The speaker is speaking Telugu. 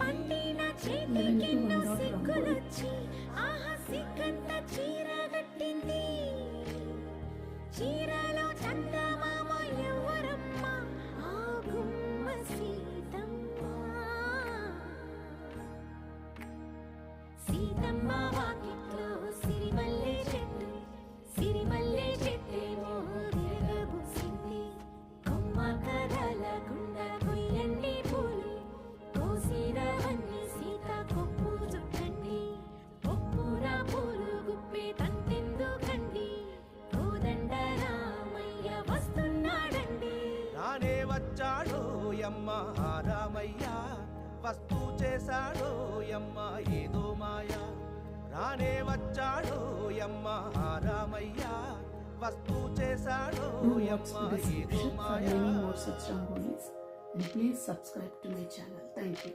పండిన చేతికెన్నో సిగ్గులొచ్చి ఆహా సిగ్గంత చీర కట్టింది. చీరలో చందమామ ఎవరమ్మ ఆ గుమ్మ సీతమ్మ. సీతమ్మ వాకిట్లో సిరిమల్లె చెట్టు, సిరిమల్లె చెట్టేమో తిరగబూసింది. కొమ్మ కదలకుండా కొయ్యండి పూలు, కోసిరవన్నీ సీత కొప్పు చుట్టండి. కొప్పున పూలు గుప్పే తంతెందుకండి, కోదండ రామయ్య వస్తున్నాడండి. రానే వచ్చాడో యమ్మ ఆ రామయ్య, వస్తూ చేశాడో యమ్మ ఏదో మాయ. రానే వచ్చాడో యమ్మ ఆ రామయ్య, వస్తూ చేశాడో యమ్మ ఏదో మాయ. For many more such Rangolis, and please subscribe to my channel. Thank you.